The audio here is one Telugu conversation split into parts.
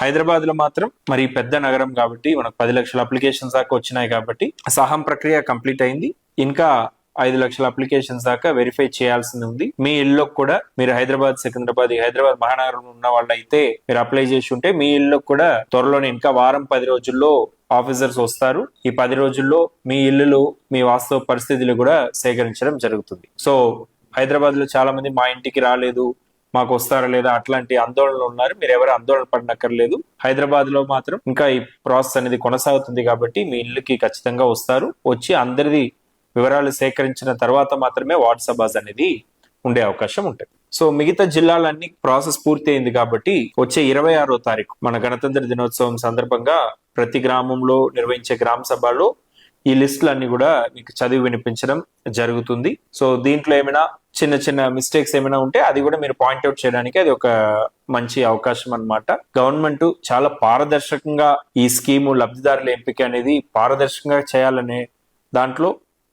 హైదరాబాద్ లో మాత్రం మరి పెద్ద నగరం కాబట్టి మనకు 10 లక్షల అప్లికేషన్స్ దాకా వచ్చినాయి కాబట్టి సహం ప్రక్రియ కంప్లీట్ అయింది. ఇంకా 5 లక్షల అప్లికేషన్స్ దాకా వెరిఫై చేయాల్సింది ఉంది. మీ ఇల్లు కూడా మీరు హైదరాబాద్, సికింద్రాబాద్, హైదరాబాద్ మహానగరంలో ఉన్న వాళ్ళైతే మీరు అప్లై చేసి ఉంటే మీ ఇల్లు కూడా త్వరలోనే ఇంకా వారం 10 రోజుల్లో ఆఫీసర్స్ వస్తారు. ఈ 10 రోజుల్లో మీ ఇల్లులు, మీ వాస్తవ పరిస్థితులు కూడా సేకరించడం జరుగుతుంది. సో హైదరాబాద్ లో చాలా మంది మా ఇంటికి రాలేదు, మాకు వస్తారా లేదా అట్లాంటి ఆందోళనలు ఉన్నారు. మీరు ఎవరు ఆందోళన పడనక్కర్లేదు. హైదరాబాద్ లో మాత్రం ఇంకా ఈ ప్రాసెస్ అనేది కొనసాగుతుంది కాబట్టి మీ ఇల్లుకి ఖచ్చితంగా వస్తారు. వచ్చి అందరిది వివరాలు సేకరించిన తర్వాత మాత్రమే వార్డ్ సభాస్ అనేది ఉండే అవకాశం ఉంటుంది. సో మిగతా జిల్లాలన్నీ ప్రాసెస్ పూర్తి అయింది కాబట్టి వచ్చే 26వ తారీఖు మన గణతంత్ర దినోత్సవం సందర్భంగా ప్రతి గ్రామంలో నిర్వహించే గ్రామ సభలో ఈ లిస్టులన్నీ కూడా మీకు చదివి వినిపించడం జరుగుతుంది. సో దీంట్లో ఏమైనా చిన్న చిన్న మిస్టేక్స్ ఏమైనా ఉంటే అది కూడా మీరు పాయింట్అవుట్ చేయడానికి అది ఒక మంచి అవకాశం అన్నమాట. గవర్నమెంట్ చాలా పారదర్శకంగా ఈ స్కీము లబ్ధిదారుల ఎంపిక అనేది పారదర్శకంగా చేయాలనే దాంట్లో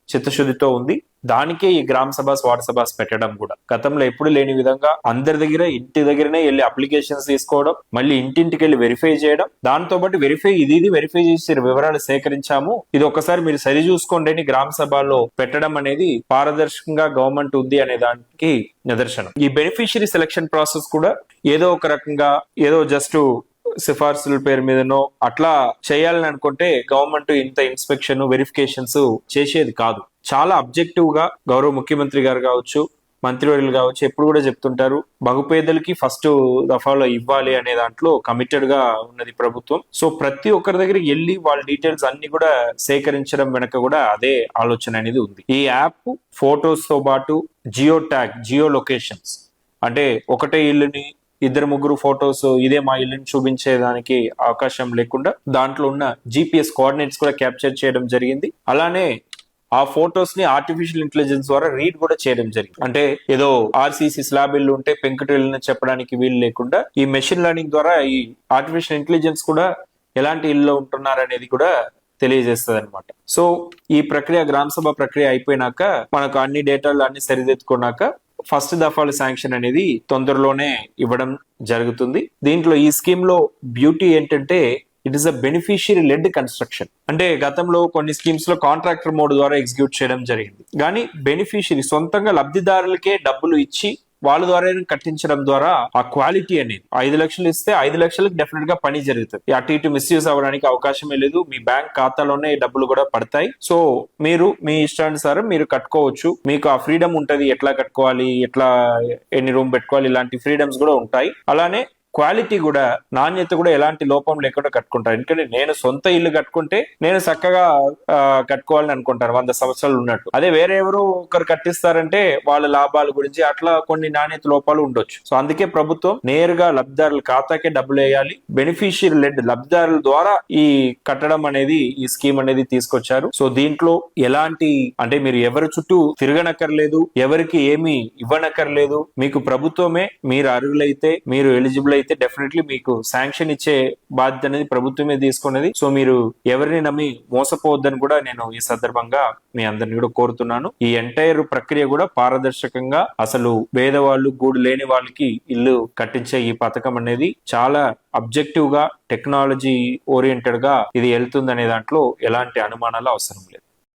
చిత్తశుద్ధితో ఉంది. దానికే ఈ గ్రామ సభాస్, వార్డ్ సభాస్ పెట్టడం కూడా గతంలో ఎప్పుడు లేని విధంగా అందరి దగ్గర ఇంటి దగ్గరనే వెళ్ళి అప్లికేషన్స్ తీసుకోవడం, మళ్ళీ ఇంటింటికి వెళ్ళి వెరిఫై చేయడం, దాంతో పాటు వెరిఫై వెరిఫై చేసి వివరాలు సేకరించాము, ఇది ఒకసారి మీరు సరి చూసుకోండి అని గ్రామ సభలో పెట్టడం అనేది పారదర్శకంగా గవర్నమెంట్ ఉంది అనే దానికి నిదర్శనం. ఈ బెనిఫిషియరీ సెలక్షన్ ప్రాసెస్ కూడా ఏదో ఒక రకంగా ఏదో జస్ట్ సిఫార్సుల పేరు మీదనో అట్లా చేయాలని అనుకుంటే గవర్నమెంట్ ఇంత ఇన్స్పెక్షన్, వెరిఫికేషన్స్ చేసేది కాదు. చాలా అబ్జెక్టివ్ గా గౌరవ ముఖ్యమంత్రి గారు కావచ్చు, మంత్రివర్యులు కావచ్చు ఎప్పుడు కూడా చెప్తుంటారు, బహుపేదలకి ఫస్ట్ దఫాలో ఇవ్వాలి అనే దాంట్లో కమిటెడ్ గా ఉన్నది ప్రభుత్వం. సో ప్రతి ఒక్కరి దగ్గరికి వెళ్ళి వాళ్ళ డీటెయిల్స్ అన్ని కూడా సేకరించడం వెనక కూడా అదే ఆలోచన అనేది ఉంది. ఈ యాప్ ఫోటోస్ తో పాటు జియో ట్యాగ్, జియో లొకేషన్స్ అంటే ఒకటే ఇల్లుని 2-3 ఫొటోస్ ఇదే మా ఇల్లుని చూపించేదానికి అవకాశం లేకుండా దాంట్లో ఉన్న GPS కోఆర్డినేట్స్ కూడా క్యాప్చర్ చేయడం జరిగింది. అలానే ఆ ఫొటోస్ ని ఆర్టిఫిషియల్ ఇంటెలిజెన్స్ ద్వారా రీడ్ కూడా చేయడం జరిగింది. అంటే ఏదో RCC స్లాబ్ ఇల్లు ఉంటే పెంకుటి ఇల్లు చెప్పడానికి వీలు లేకుండా ఈ మెషిన్ లెర్నింగ్ ద్వారా ఈ ఆర్టిఫిషియల్ ఇంటెలిజెన్స్ కూడా ఎలాంటి ఇల్లు ఉంటున్నారు అనేది కూడా తెలియజేస్తుంది అనమాట. సో ఈ ప్రక్రియ గ్రామ సభ ప్రక్రియ అయిపోయినాక మనకు అన్ని డేటాలు అన్ని సరిదిద్దుకున్నాక ఫస్ట్ దఫాలు శాంక్షన్ అనేది తొందరలోనే ఇవ్వడం జరుగుతుంది. దీంట్లో ఈ స్కీమ్ లో బ్యూటీ ఏంటంటే it is a beneficiary lead construction. అంటే గతంలో కొన్ని స్కీమ్స్ లో కాంట్రాక్టర్ మోడ్ ద్వారా ఎగ్జిక్యూట్ చేయడం జరిగింది, కానీ బెనిఫిషియరీ సొంతంగా లబ్ధిదారులకే డబ్బులు ఇచ్చి వాళ్ళ ద్వారా కట్టించడం ద్వారా ఆ క్వాలిటీ అనేది 5 లక్షలు ఇస్తే 5 లక్షలకు డెఫినెట్ గా పని జరుగుతుంది. అటు ఇటు మిస్యూజ్ అవ్వడానికి అవకాశమే లేదు. మీ బ్యాంక్ ఖాతాలోనే డబ్బులు కూడా పడతాయి. సో మీరు మీ ఇష్టానుసారం మీరు కట్టుకోవచ్చు. మీకు ఆ ఫ్రీడమ్ ఉంటది, ఎట్లా కట్టుకోవాలి, ఎట్లా ఎన్ని రూమ్ పెట్టుకోవాలి, ఇలాంటి ఫ్రీడమ్స్ కూడా ఉంటాయి. అలానే క్వాలిటీ కూడా, నాణ్యత కూడా ఎలాంటి లోపం లేకుండా కట్టుకుంటారు. ఎందుకంటే నేను సొంత ఇల్లు కట్టుకుంటే నేను చక్కగా కట్టుకోవాలని అనుకుంటాను 100 సంవత్సరాలు ఉన్నట్టు. అదే వేరే ఎవరు ఒకరు కట్టిస్తారంటే వాళ్ళ లాభాల గురించి అట్లా కొన్ని నాణ్యత లోపాలు ఉండొచ్చు. సో అందుకే ప్రభుత్వం నేరుగా లబ్ధిదారుల ఖాతాకే డబ్బులు వేయాలి, బెనిఫిషియరీ లెడ్ లబ్ధిదారుల ద్వారా ఈ కట్టడం అనేది ఈ స్కీమ్ అనేది తీసుకొచ్చారు. సో దీంట్లో ఎలాంటి అంటే మీరు ఎవరి చుట్టూ తిరగనక్కర్లేదు, ఎవరికి ఏమి ఇవ్వనక్కర్లేదు. మీకు ప్రభుత్వమే, మీరు అర్హులైతే, మీరు ఎలిజిబుల్ అయితే డెఫినెట్లీ మీకు శాంక్షన్ ఇచ్చే బాధ్యత అనేది ప్రభుత్వమే తీసుకున్నది. సో మీరు ఎవరిని నమ్మి మోసపోవద్దని కూడా నేను ఈ సందర్భంగా మీ అందరిని కూడా కోరుతున్నాను. ఈ ఎంటైర్ ప్రక్రియ కూడా పారదర్శకంగా, అసలు పేదవాళ్ళు, గూడు లేని వాళ్ళకి ఇల్లు కట్టించే ఈ పథకం అనేది చాలా అబ్జెక్టివ్ గా, టెక్నాలజీ ఓరియంటెడ్ గా ఇది వెళ్తుందనే దాంట్లో ఎలాంటి అనుమానాలు అవసరం లేదు.